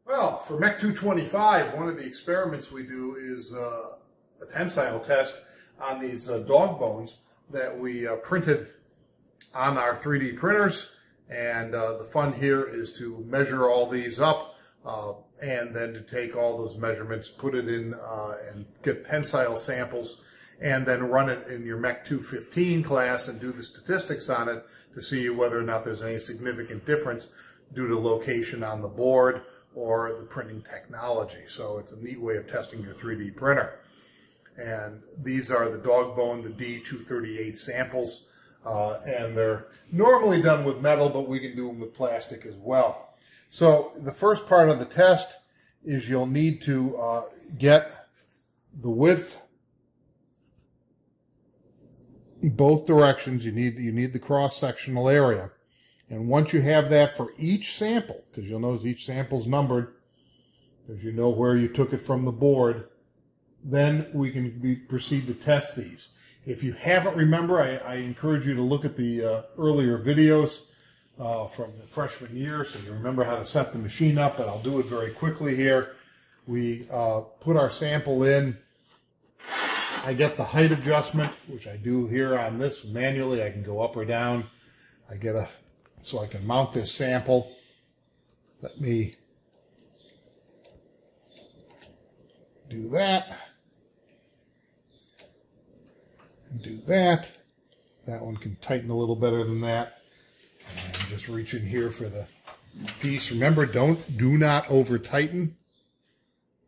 Well, for MECT 225, one of the experiments we do is a tensile test on these dog bones that we printed on our 3D printers. And the fun here is to measure all these up and then to take all those measurements, put it in and get tensile samples, and then run it in your MECT 215 class and do the statistics on it to see whether or not there's any significant difference due to location on the board or the printing technology. So it's a neat way of testing your 3D printer. And these are the dog bone, the D638 samples, and they're normally done with metal, but we can do them with plastic as well. So the first part of the test is you'll need to get the width in both directions. You need the cross-sectional area. And once you have that for each sample, because you'll notice each sample's numbered, because you know where you took it from the board, then we can proceed to test these. If you haven't, remember, I encourage you to look at the earlier videos from the freshman year so you remember how to set the machine up, but I'll do it very quickly here. We put our sample in. I get the height adjustment, which I do here on this manually. I can go up or down. I get so I can mount this sample. Let me do that. And do that. That one can tighten a little better than that. And just reach in here for the piece. Remember, do not over tighten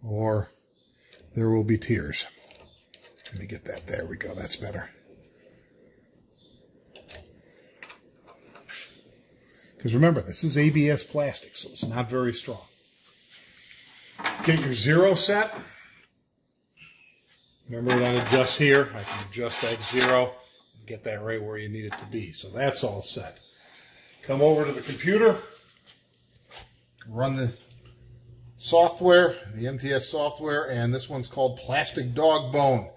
or there will be tears. Let me get that. There we go. That's better. Because remember, this is ABS plastic, so it's not very strong. Get your zero set. Remember that adjusts here. I can adjust that zero and get that right where you need it to be. So that's all set. Come over to the computer. Run the software, the MTS software, and this one's called Plastic Dog Bone.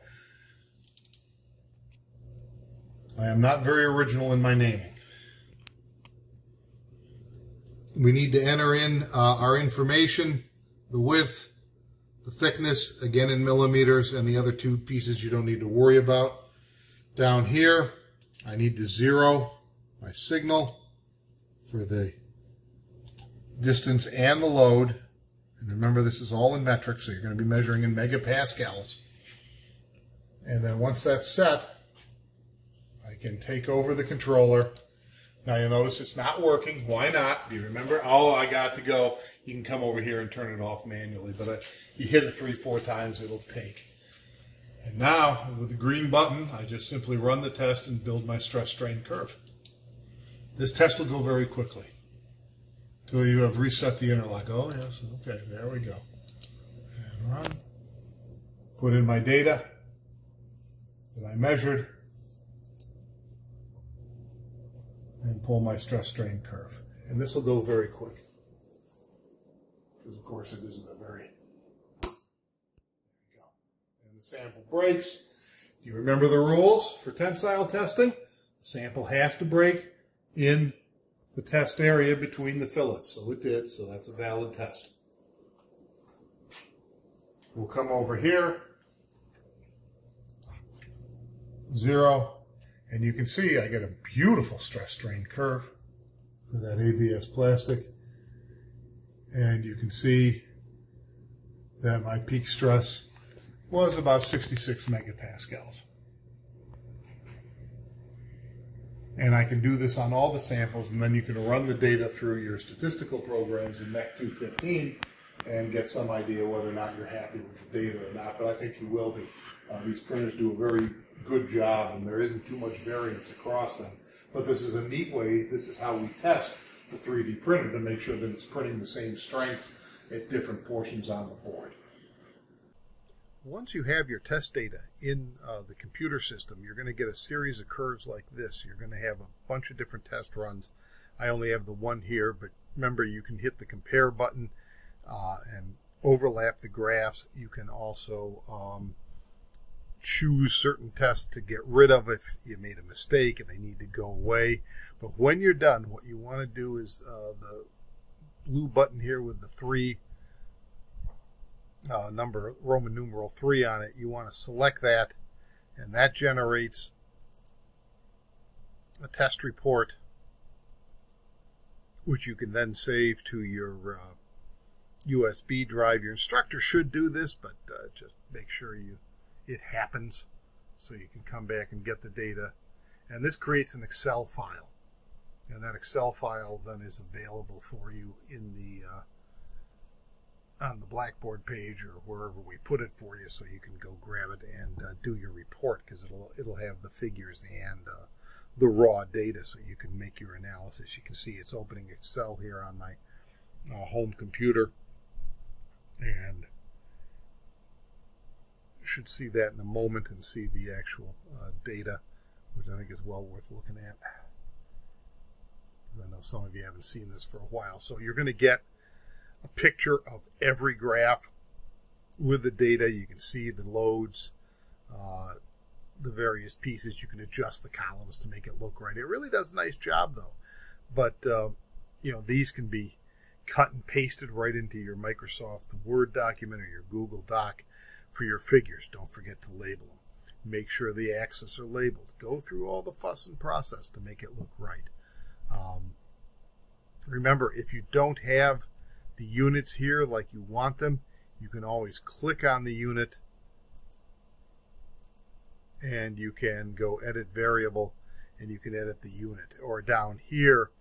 I am not very original in my naming. We need to enter in our information, the width, the thickness, again in millimeters, and the other two pieces you don't need to worry about. Down here, I need to zero my signal for the distance and the load. And remember, this is all in metric, so you're going to be measuring in megapascals. And then once that's set, I can take over the controller. Now you'll notice it's not working. Why not? Do you remember? Oh, I got to go. You can come over here and turn it off manually, but you hit it 3-4 times, it'll take. And now, with the green button, I just simply run the test and build my stress-strain curve. This test will go very quickly until you have reset the interlock. Oh, yes, okay, there we go. And run. Put in my data that I measured. And pull my stress-strain curve. And this will go very quick. Because, of course, it isn't a very... There we go. And the sample breaks. Do you remember the rules for tensile testing? The sample has to break in the test area between the fillets. So it did, so that's a valid test. We'll come over here. 0. And you can see I get a beautiful stress-strain curve for that ABS plastic. And you can see that my peak stress was about 66 megapascals. And I can do this on all the samples, and then you can run the data through your statistical programs in MECT 215 and get some idea whether or not you're happy with the data or not. But I think you will be. These printers do a very good job, and there isn't too much variance across them. But this is a neat way. This is how we test the 3D printer to make sure that it's printing the same strength at different portions on the board. Once you have your test data in the computer system, you're going to get a series of curves like this. You're going to have a bunch of different test runs. I only have the one here, but remember, you can hit the compare button and overlap the graphs. You can also choose certain tests to get rid of if you made a mistake and they need to go away. But when you're done, what you want to do is the blue button here with the 3 number Roman numeral 3 on it, you want to select that, and that generates a test report, which you can then save to your USB drive. Your instructor should do this, but just make sure it happens so you can come back and get the data. And this creates an Excel file, and that Excel file then is available for you in the on the Blackboard page or wherever we put it for you, so you can go grab it and do your report, because it'll have the figures and the raw data, so you can make your analysis. You can see it's opening Excel here on my home computer, and you should see that in a moment and see the actual data, which I think is well worth looking at. I know some of you haven't seen this for a while. So you're going to get a picture of every graph with the data. You can see the loads, the various pieces. You can adjust the columns to make it look right. It really does a nice job, though. But these can be cut and pasted right into your Microsoft Word document or your Google Doc for your figures. Don't forget to label them. Make sure the axes are labeled. Go through all the fuss and process to make it look right. Remember, if you don't have the units here like you want them, you can always click on the unit and you can go edit variable and you can edit the unit. Or down here,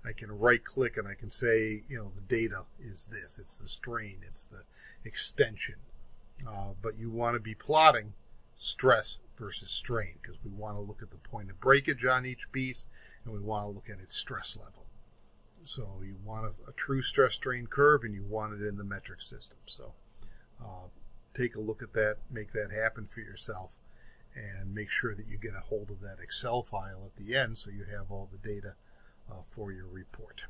I can right click and I can say, the data is this. It's the strain, it's the extension. But you want to be plotting stress versus strain, because we want to look at the point of breakage on each piece and we want to look at its stress level. So you want a true stress strain curve, and you want it in the metric system. So take a look at that, make that happen for yourself, and make sure that you get a hold of that Excel file at the end so you have all the data for your report.